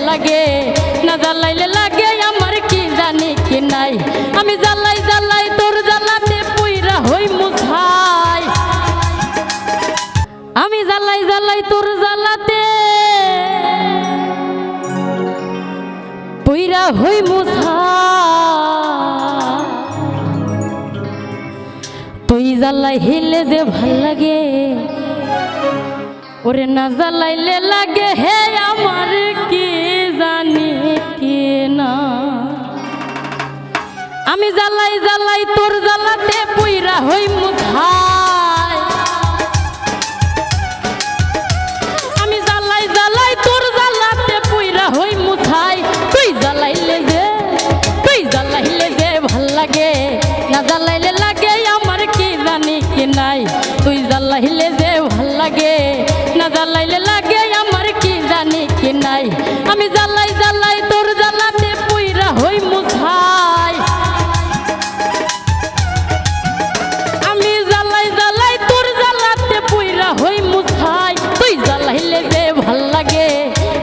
লাগে, না জ্বালাইলে লাগে আমার কি জানি কি নাই। আমি জ্বালাই জ্বালাই তোর জ্বালাতে পুইরা হই মুছাই, আমি জ্বালাই জ্বালাই তোর জ্বালাতে পুইরা হই মুছাই। তুই জ্বালাই হিলে যে ভাল লাগে, ওরে না জ্বালাইলে লাগে হে আমার কি জানি কি না। আমি জ্বালাই জ্বালাই তোর জ্বালাতে পুইরা হই মুছাই, আমি জ্বালাই জ্বালাই তোর জ্বালাতে পুইরা হই মুছাই। তুই জ্বালাইলে যে ভাল লাগে, না জ্বালাইলে লাগে আমার কি জানি কি নাই। তুই জ্বালাইলে যে ভাল লাগে, না জ্বালাইলে লাগে আমার কি জানি কি নাই। আমি জ্বালাই জ্বালাই তোর জ্বালাতে পুইরা হই মুছাই, আমি জ্বালাই জ্বালাই তোর জ্বালাতে পুইরা হই মুছাই। তুই জ্বালাইলে যে ভাল লাগে,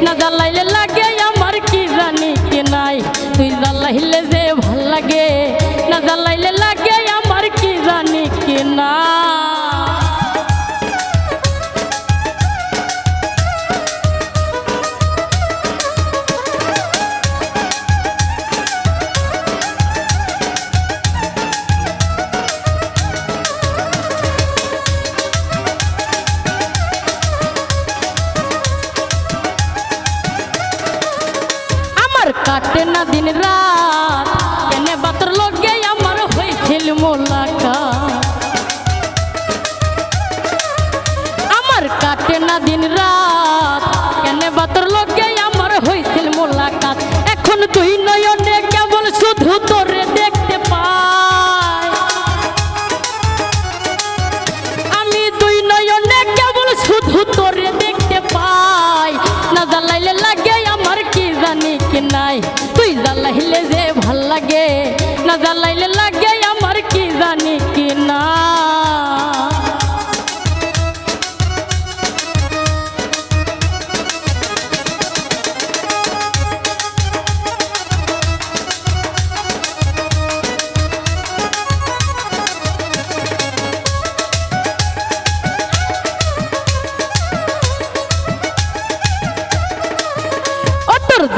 না জ্বালাইলে লাগে আমার কি জানি কি নাই। তুই জ্বালাইলে যে ভাল লাগে, না জ্বালাইলে লাগে আমার কি জানি কি না। কাটে না দিন রাত, কেনে বাতর লগে আমার হয়েছিল মোলাকাত। আমার কাটে না দিন রাত, কেনে বাতর লগে আমার হয়েছিল মোলাকাত। এখন তুই নয়নে কেবল শুধু তোরে দেখতে পাই, আমি দুই নয়নে কেবল শুধু তোরে দেখতে পাই। না জ্বালাইলে লাগে আমার কি জানি কি নাই। তুই জ্বালাইলে যে ভাল লাগে, না জ্বালাইলে লাগে আমার কি জানি কি না।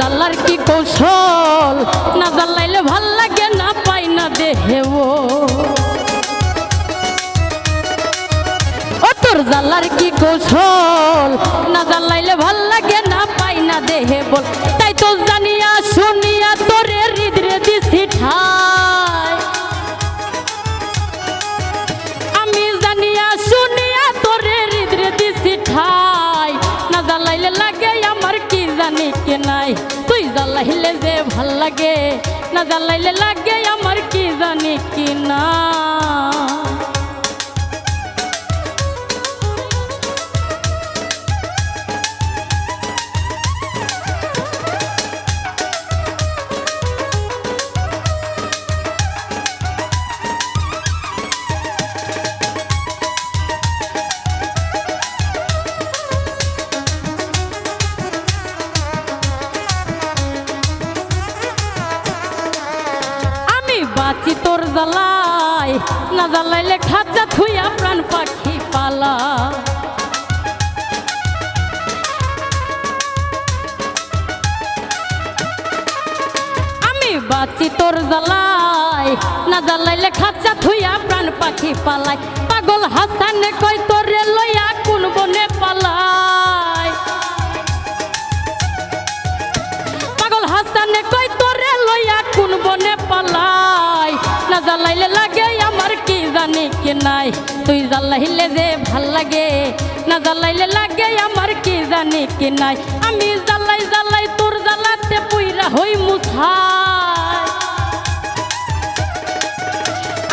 জ্বালার কি কৌশল, না জ্বালাইলে ভাল লাগে, না পাই না দেহে ও তোর জ্বালার কি কৌশল, না জ্বালাইলে ভাল লাগে, না পাই না দেহে বল। তাই তো জানিয়া শুনিয়া তোরে হৃদরে দিছি ঠাই, আমি জানিয়া শুনিয়া তোরে হৃদরে দিছি ঠাই। না জ্বালাইলে লাগে আমার কি জানি কি নাই। তুই জ্বালাইলে যে ভাল লাগে, না জ্বালাইলে লাগে আমার কি জানি কি না। বাঁচি তোর জ্বালাই, না জ্বালাইলে খাঁচা থুইয়া প্রাণ পাখি পালা। আমি বাঁচি তোর জ্বালাই, না জ্বালাইলে খাঁচা থুইয়া প্রাণ পাখি পালাই। পাগল হাসানে কই তোরে লইয়া কোন বনে পালাই, পাগল হাসানে কই তোরে লইয়া কোন বনে পালাই। না জ্বালাইলে লাগে আমার কি জানি কি নাই। তুই জ্বালাইলে যে ভাল লাগে, না জ্বালাইলে লাগে আমার কি জানি কি নাই। আমি জ্বালাই জ্বালাই তোর জ্বালাতে পুইরা হই মুছাই,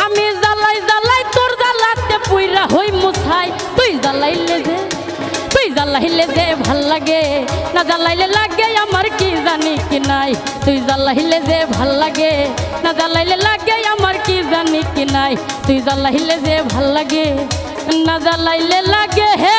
আমি জ্বালাই জ্বালাই তোর জ্বালাতে পুইরা হই মুছাই। তুই জ্বালাইলে যে ভাল লাগে, না জ্বালাইলে লাগে আমার কি জানি কি নাই। তুই জ্বালাইলে যে ভাল লাগে, না জ্বালাইলে লাগে আমার কি জানি কি নাই। তুই জ্বালাইলে যে ভাল লাগে, না জ্বালাইলে লাগে হে